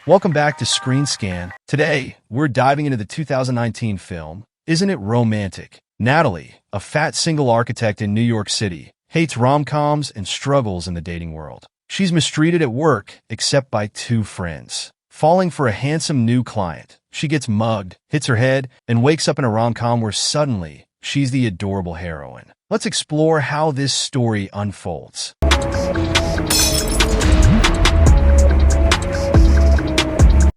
Welcome back to Screen Scan. Today, we're diving into the 2019 film, Isn't It Romantic? Natalie, a fat single architect in New York City, hates rom-coms and struggles in the dating world. She's mistreated at work, except by two friends. Falling for a handsome new client, she gets mugged, hits her head, and wakes up in a rom-com where suddenly, she's the adorable heroine. Let's explore how this story unfolds.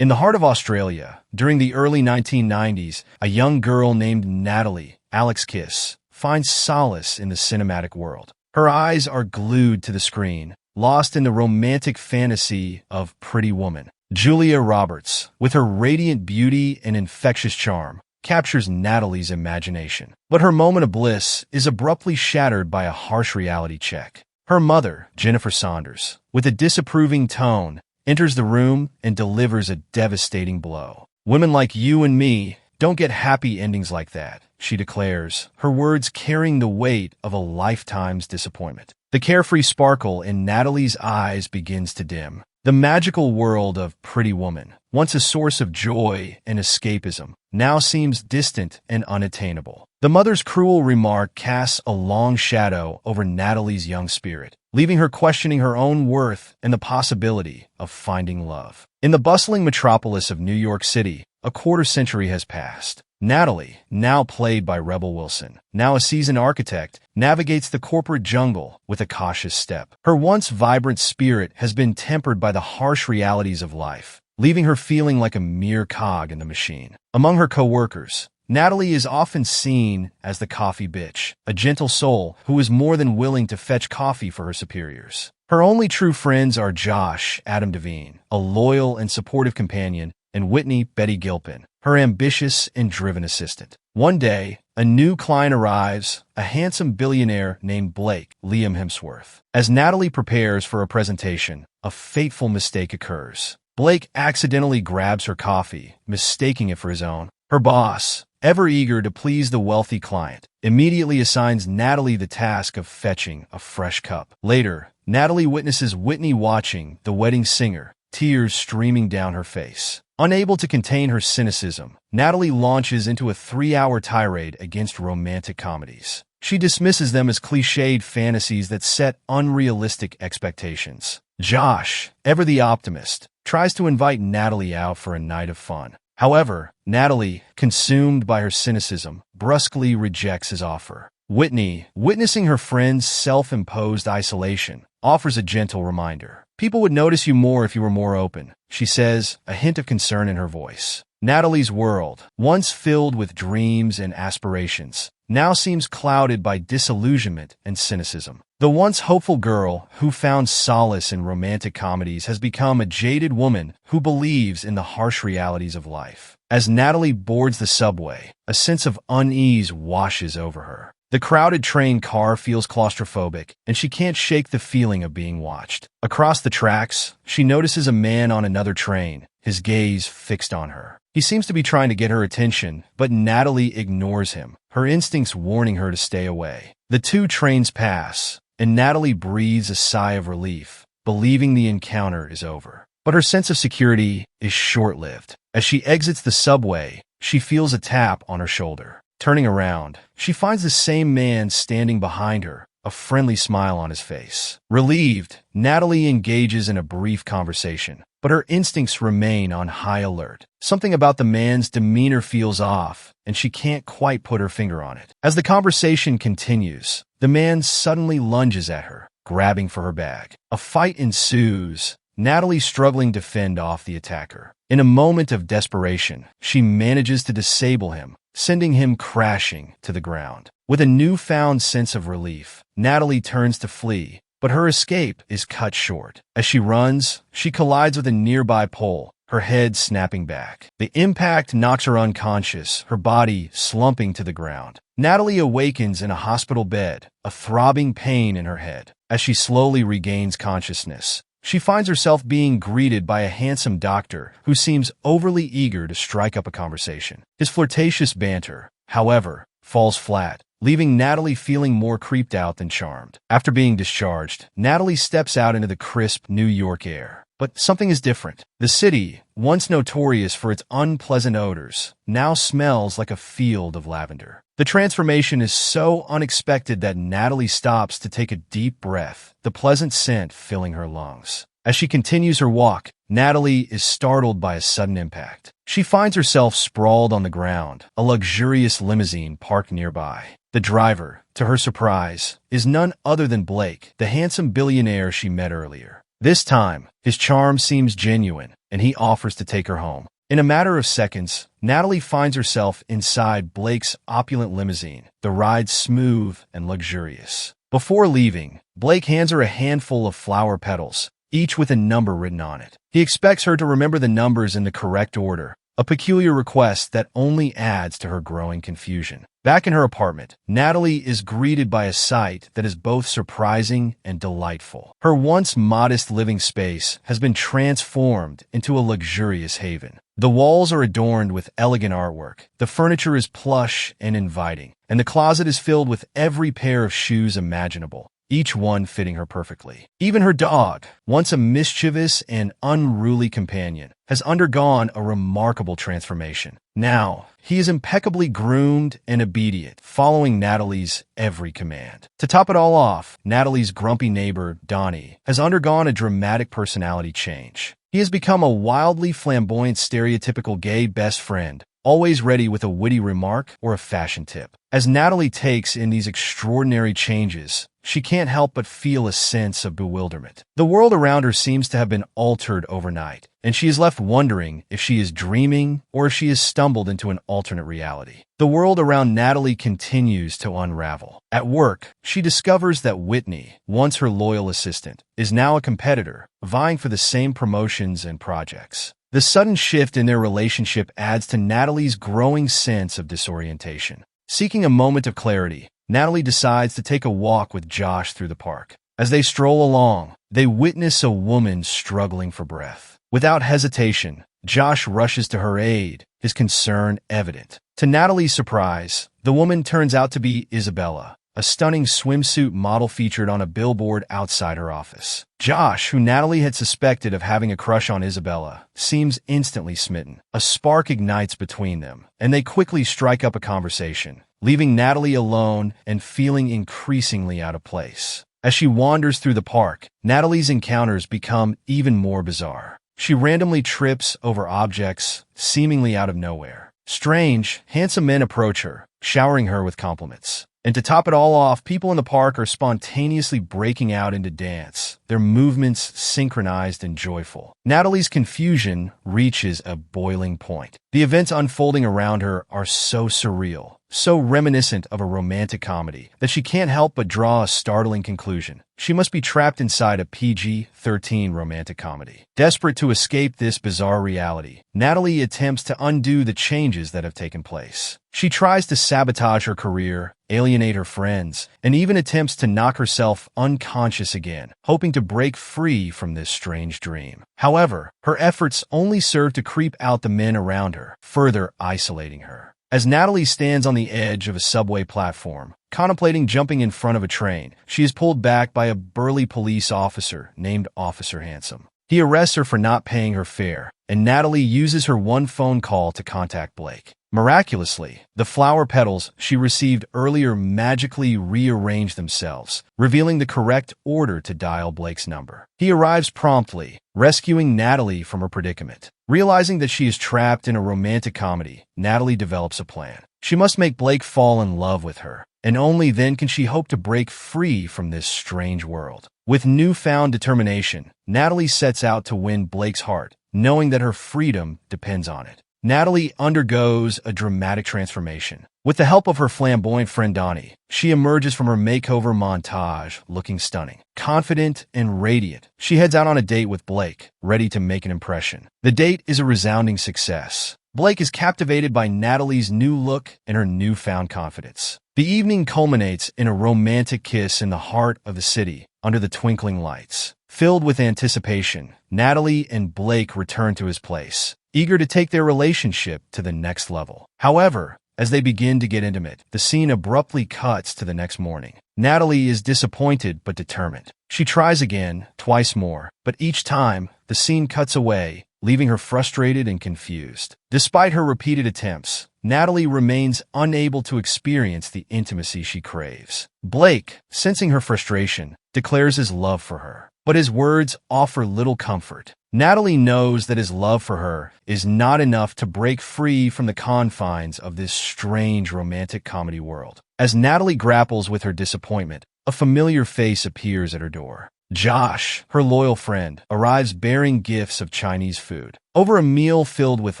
In the heart of Australia, during the early 1990s, a young girl named Natalie, Alex Kiss, finds solace in the cinematic world. Her eyes are glued to the screen, lost in the romantic fantasy of Pretty Woman. Julia Roberts, with her radiant beauty and infectious charm, captures Natalie's imagination. But her moment of bliss is abruptly shattered by a harsh reality check. Her mother, Jennifer Saunders, with a disapproving tone, enters the room and delivers a devastating blow. "Women like you and me don't get happy endings like that," she declares, her words carrying the weight of a lifetime's disappointment. The carefree sparkle in Natalie's eyes begins to dim. The magical world of Pretty Woman, once a source of joy and escapism, now seems distant and unattainable. The mother's cruel remark casts a long shadow over Natalie's young spirit, leaving her questioning her own worth and the possibility of finding love. In the bustling metropolis of New York City, a quarter-century has passed. Natalie, now played by Rebel Wilson, now a seasoned architect, navigates the corporate jungle with a cautious step. Her once vibrant spirit has been tempered by the harsh realities of life, leaving her feeling like a mere cog in the machine. Among her co-workers, Natalie is often seen as the coffee bitch, a gentle soul who is more than willing to fetch coffee for her superiors. Her only true friends are Josh, Adam Devine, a loyal and supportive companion, and Whitney, Betty Gilpin, her ambitious and driven assistant. One day, a new client arrives, a handsome billionaire named Blake, Liam Hemsworth. As Natalie prepares for a presentation, a fateful mistake occurs. Blake accidentally grabs her coffee, mistaking it for his own. Her boss, ever eager to please the wealthy client, immediately assigns Natalie the task of fetching a fresh cup. Later, Natalie witnesses Whitney watching the wedding singer, tears streaming down her face. Unable to contain her cynicism, Natalie launches into a 3-hour tirade against romantic comedies. She dismisses them as cliched fantasies that set unrealistic expectations. Josh, ever the optimist, tries to invite Natalie out for a night of fun. However, Natalie, consumed by her cynicism, brusquely rejects his offer. Whitney, witnessing her friend's self-imposed isolation, offers a gentle reminder. "People would notice you more if you were more open," she says, a hint of concern in her voice. Natalie's world, once filled with dreams and aspirations, now seems clouded by disillusionment and cynicism. The once hopeful girl who found solace in romantic comedies has become a jaded woman who believes in the harsh realities of life. As Natalie boards the subway, a sense of unease washes over her. The crowded train car feels claustrophobic, and she can't shake the feeling of being watched. Across the tracks, she notices a man on another train, his gaze fixed on her. He seems to be trying to get her attention, but Natalie ignores him, her instincts warning her to stay away. The two trains pass, and Natalie breathes a sigh of relief, believing the encounter is over. But her sense of security is short-lived. As she exits the subway, she feels a tap on her shoulder. Turning around, she finds the same man standing behind her, a friendly smile on his face. Relieved, Natalie engages in a brief conversation, but her instincts remain on high alert. Something about the man's demeanor feels off, and she can't quite put her finger on it. As the conversation continues, the man suddenly lunges at her, grabbing for her bag. A fight ensues, Natalie struggling to fend off the attacker. In a moment of desperation, she manages to disable him, sending him crashing to the ground. With a newfound sense of relief, Natalie turns to flee, but her escape is cut short. As she runs, she collides with a nearby pole, her head snapping back. The impact knocks her unconscious, her body slumping to the ground. Natalie awakens in a hospital bed, a throbbing pain in her head. As she slowly regains consciousness, she finds herself being greeted by a handsome doctor who seems overly eager to strike up a conversation. His flirtatious banter, however, falls flat, leaving Natalie feeling more creeped out than charmed. After being discharged, Natalie steps out into the crisp New York air. But something is different. The city, once notorious for its unpleasant odors, now smells like a field of lavender. The transformation is so unexpected that Natalie stops to take a deep breath, the pleasant scent filling her lungs. As she continues her walk, Natalie is startled by a sudden impact. She finds herself sprawled on the ground, a luxurious limousine parked nearby. The driver, to her surprise, is none other than Blake, the handsome billionaire she met earlier. This time, his charm seems genuine, and he offers to take her home. In a matter of seconds, Natalie finds herself inside Blake's opulent limousine, the ride smooth and luxurious. Before leaving, Blake hands her a handful of flower petals, each with a number written on it. He expects her to remember the numbers in the correct order, a peculiar request that only adds to her growing confusion. Back in her apartment, Natalie is greeted by a sight that is both surprising and delightful. Her once modest living space has been transformed into a luxurious haven. The walls are adorned with elegant artwork, the furniture is plush and inviting, and the closet is filled with every pair of shoes imaginable, each one fitting her perfectly. Even her dog, once a mischievous and unruly companion, has undergone a remarkable transformation. Now, he is impeccably groomed and obedient, following Natalie's every command. To top it all off, Natalie's grumpy neighbor, Donnie, has undergone a dramatic personality change. He has become a wildly flamboyant stereotypical gay best friend, always ready with a witty remark or a fashion tip. As Natalie takes in these extraordinary changes, she can't help but feel a sense of bewilderment. The world around her seems to have been altered overnight, and she is left wondering if she is dreaming or if she has stumbled into an alternate reality. The world around Natalie continues to unravel. At work, she discovers that Whitney, once her loyal assistant, is now a competitor, vying for the same promotions and projects. The sudden shift in their relationship adds to Natalie's growing sense of disorientation. Seeking a moment of clarity, Natalie decides to take a walk with Josh through the park. As they stroll along, they witness a woman struggling for breath. Without hesitation, Josh rushes to her aid, his concern evident. To Natalie's surprise, the woman turns out to be Isabella, a stunning swimsuit model featured on a billboard outside her office. Josh, who Natalie had suspected of having a crush on Isabella, seems instantly smitten. A spark ignites between them, and they quickly strike up a conversation, leaving Natalie alone and feeling increasingly out of place. As she wanders through the park, Natalie's encounters become even more bizarre. She randomly trips over objects, seemingly out of nowhere. Strange, handsome men approach her, showering her with compliments. And to top it all off, people in the park are spontaneously breaking out into dance, their movements synchronized and joyful. Natalie's confusion reaches a boiling point. The events unfolding around her are so surreal, so reminiscent of a romantic comedy, that she can't help but draw a startling conclusion. She must be trapped inside a PG-13 romantic comedy. Desperate to escape this bizarre reality, Natalie attempts to undo the changes that have taken place. She tries to sabotage her career, alienate her friends, and even attempts to knock herself unconscious again, hoping to break free from this strange dream. However, her efforts only serve to creep out the men around her, further isolating her. As Natalie stands on the edge of a subway platform, contemplating jumping in front of a train, she is pulled back by a burly police officer named Officer Handsome. He arrests her for not paying her fare, and Natalie uses her one phone call to contact Blake. Miraculously, the flower petals she received earlier magically rearrange themselves, revealing the correct order to dial Blake's number. He arrives promptly, rescuing Natalie from her predicament. Realizing that she is trapped in a romantic comedy, Natalie develops a plan. She must make Blake fall in love with her, and only then can she hope to break free from this strange world. With newfound determination, Natalie sets out to win Blake's heart, knowing that her freedom depends on it. Natalie undergoes a dramatic transformation. With the help of her flamboyant friend Donnie, she emerges from her makeover montage looking stunning. Confident and radiant, she heads out on a date with Blake, ready to make an impression. The date is a resounding success. Blake is captivated by Natalie's new look and her newfound confidence. The evening culminates in a romantic kiss in the heart of the city, under the twinkling lights. Filled with anticipation, Natalie and Blake return to his place, eager to take their relationship to the next level. However, as they begin to get intimate, the scene abruptly cuts to the next morning. Natalie is disappointed but determined. She tries again, twice more, but each time, the scene cuts away, leaving her frustrated and confused. Despite her repeated attempts, Natalie remains unable to experience the intimacy she craves. Blake, sensing her frustration, declares his love for her, but his words offer little comfort. Natalie knows that his love for her is not enough to break free from the confines of this strange romantic comedy world. As Natalie grapples with her disappointment, a familiar face appears at her door. Josh, her loyal friend, arrives bearing gifts of Chinese food. Over a meal filled with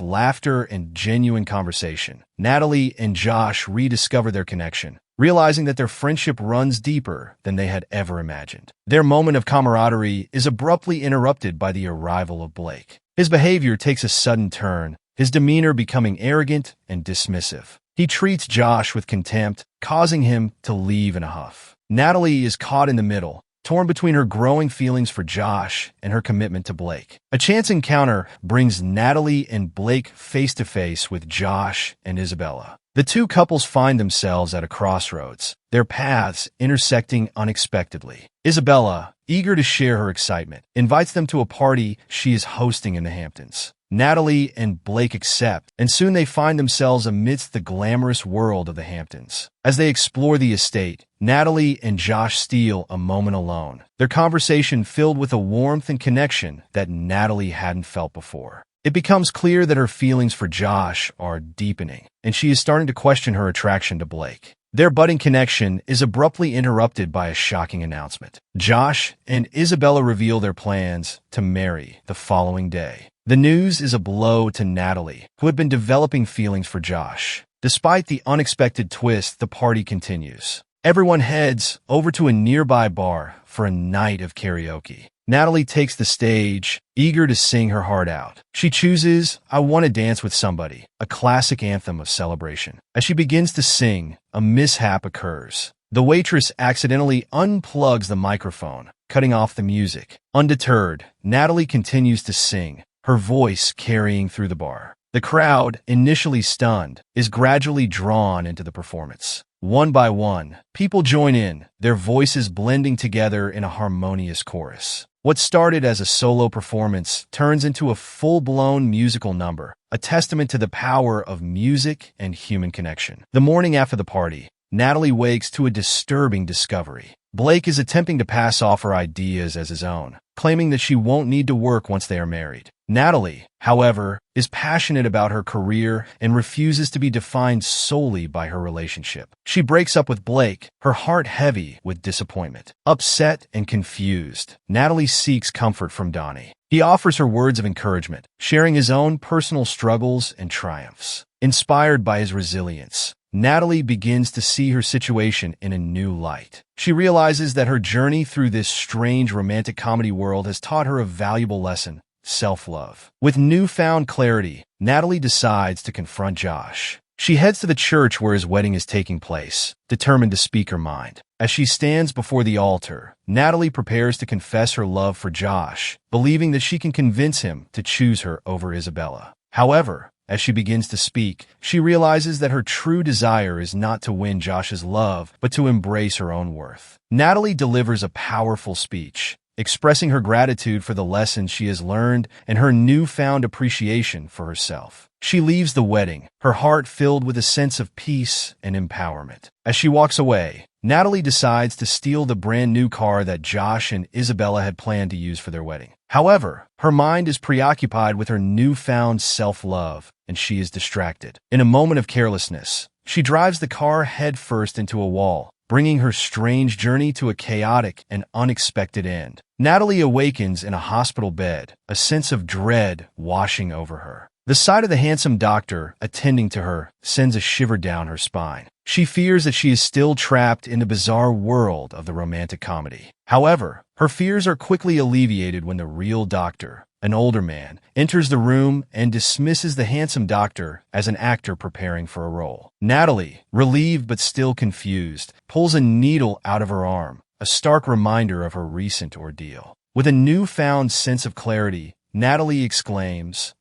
laughter and genuine conversation, Natalie and Josh rediscover their connection, realizing that their friendship runs deeper than they had ever imagined. Their moment of camaraderie is abruptly interrupted by the arrival of Blake. His behavior takes a sudden turn, his demeanor becoming arrogant and dismissive. He treats Josh with contempt, causing him to leave in a huff. Natalie is caught in the middle, torn between her growing feelings for Josh and her commitment to Blake. A chance encounter brings Natalie and Blake face to face with Josh and Isabella. The two couples find themselves at a crossroads, their paths intersecting unexpectedly. Isabella, eager to share her excitement, invites them to a party she is hosting in the Hamptons. Natalie and Blake accept, and soon they find themselves amidst the glamorous world of the Hamptons. As they explore the estate, Natalie and Josh steal a moment alone, their conversation filled with a warmth and connection that Natalie hadn't felt before. It becomes clear that her feelings for Josh are deepening, and she is starting to question her attraction to Blake. Their budding connection is abruptly interrupted by a shocking announcement. Josh and Isabella reveal their plans to marry the following day. The news is a blow to Natalie, who had been developing feelings for Josh. Despite the unexpected twist, the party continues. Everyone heads over to a nearby bar for a night of karaoke. Natalie takes the stage, eager to sing her heart out. She chooses "I Want to Dance with Somebody," a classic anthem of celebration. As she begins to sing, a mishap occurs. The waitress accidentally unplugs the microphone, cutting off the music. Undeterred, Natalie continues to sing, her voice carrying through the bar. The crowd, initially stunned, is gradually drawn into the performance. One by one, people join in, their voices blending together in a harmonious chorus. What started as a solo performance turns into a full-blown musical number, a testament to the power of music and human connection. The morning after the party, Natalie wakes to a disturbing discovery. Blake is attempting to pass off her ideas as his own, claiming that she won't need to work once they are married. Natalie, however, is passionate about her career and refuses to be defined solely by her relationship. She breaks up with Blake, her heart heavy with disappointment. Upset and confused, Natalie seeks comfort from Donnie. He offers her words of encouragement, sharing his own personal struggles and triumphs. Inspired by his resilience, Natalie begins to see her situation in a new light. She realizes that her journey through this strange romantic comedy world has taught her a valuable lesson: self-love. With newfound clarity, Natalie decides to confront Josh. She heads to the church where his wedding is taking place, determined to speak her mind. As she stands before the altar, Natalie prepares to confess her love for Josh, believing that she can convince him to choose her over Isabella. However, as she begins to speak, she realizes that her true desire is not to win Josh's love, but to embrace her own worth. Natalie delivers a powerful speech, expressing her gratitude for the lessons she has learned and her newfound appreciation for herself. She leaves the wedding, her heart filled with a sense of peace and empowerment. As she walks away, Natalie decides to steal the brand new car that Josh and Isabella had planned to use for their wedding. However, her mind is preoccupied with her newfound self-love, and she is distracted. In a moment of carelessness, she drives the car headfirst into a wall, bringing her strange journey to a chaotic and unexpected end. Natalie awakens in a hospital bed, a sense of dread washing over her. The sight of the handsome doctor attending to her sends a shiver down her spine. She fears that she is still trapped in the bizarre world of the romantic comedy. However, her fears are quickly alleviated when the real doctor, an older man, enters the room and dismisses the handsome doctor as an actor preparing for a role. Natalie, relieved but still confused, pulls a needle out of her arm, a stark reminder of her recent ordeal. With a newfound sense of clarity, Natalie exclaims.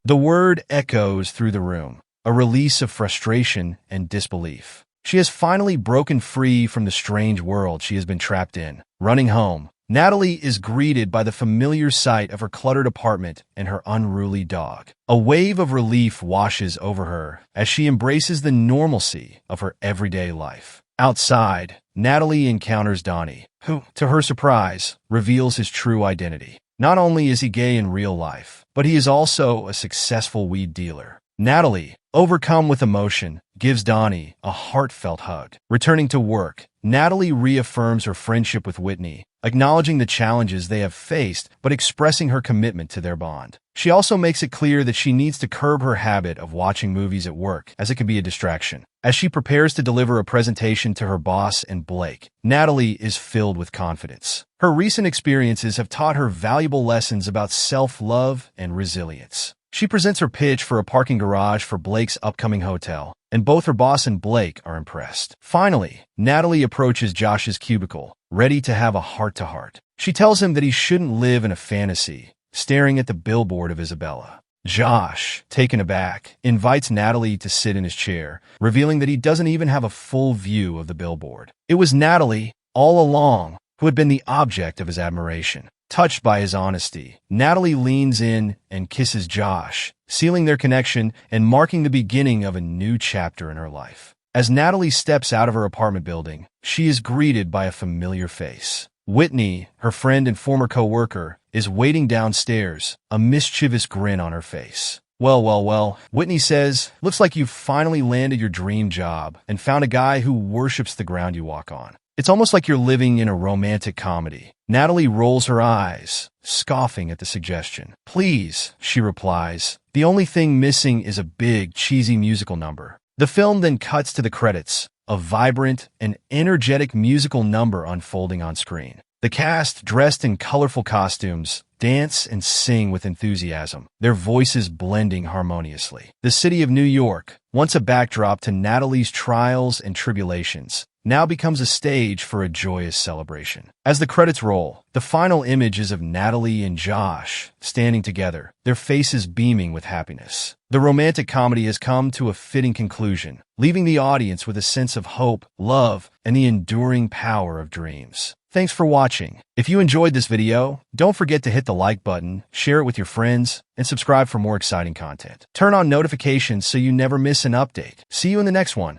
The word echoes through the room, a release of frustration and disbelief. She has finally broken free from the strange world she has been trapped in. Running home, Natalie is greeted by the familiar sight of her cluttered apartment and her unruly dog. A wave of relief washes over her as she embraces the normalcy of her everyday life. Outside, Natalie encounters Donnie, who, to her surprise, reveals his true identity. Not only is he gay in real life, but he is also a successful weed dealer. Natalie, overcome with emotion, gives Donnie a heartfelt hug. Returning to work, Natalie reaffirms her friendship with Whitney, acknowledging the challenges they have faced but expressing her commitment to their bond. She also makes it clear that she needs to curb her habit of watching movies at work, as it can be a distraction. As she prepares to deliver a presentation to her boss and Blake, Natalie is filled with confidence. Her recent experiences have taught her valuable lessons about self-love and resilience. She presents her pitch for a parking garage for Blake's upcoming hotel, and both her boss and Blake are impressed. Finally, Natalie approaches Josh's cubicle, ready to have a heart-to-heart. She tells him that he shouldn't live in a fantasy, staring at the billboard of Isabella. Josh, taken aback, invites Natalie to sit in his chair, revealing that he doesn't even have a full view of the billboard. It was Natalie, all along, who had been the object of his admiration. Touched by his honesty, Natalie leans in and kisses Josh, sealing their connection and marking the beginning of a new chapter in her life. As Natalie steps out of her apartment building, she is greeted by a familiar face. Whitney, her friend and former co-worker, is waiting downstairs, a mischievous grin on her face. Well, Whitney says, looks like you've finally landed your dream job and found a guy who worships the ground you walk on. It's almost like you're living in a romantic comedy. Natalie rolls her eyes, scoffing at the suggestion. Please, she replies, the only thing missing is a big, cheesy musical number. The film then cuts to the credits, a vibrant and energetic musical number unfolding on screen. The cast, dressed in colorful costumes, dance and sing with enthusiasm, their voices blending harmoniously. The city of New York, once a backdrop to Natalie's trials and tribulations, now becomes a stage for a joyous celebration. As the credits roll, the final image is of Natalie and Josh standing together, their faces beaming with happiness. The romantic comedy has come to a fitting conclusion, leaving the audience with a sense of hope, love, and the enduring power of dreams. Thanks for watching. If you enjoyed this video, don't forget to hit the like button, share it with your friends, and subscribe for more exciting content. Turn on notifications so you never miss an update. See you in the next one.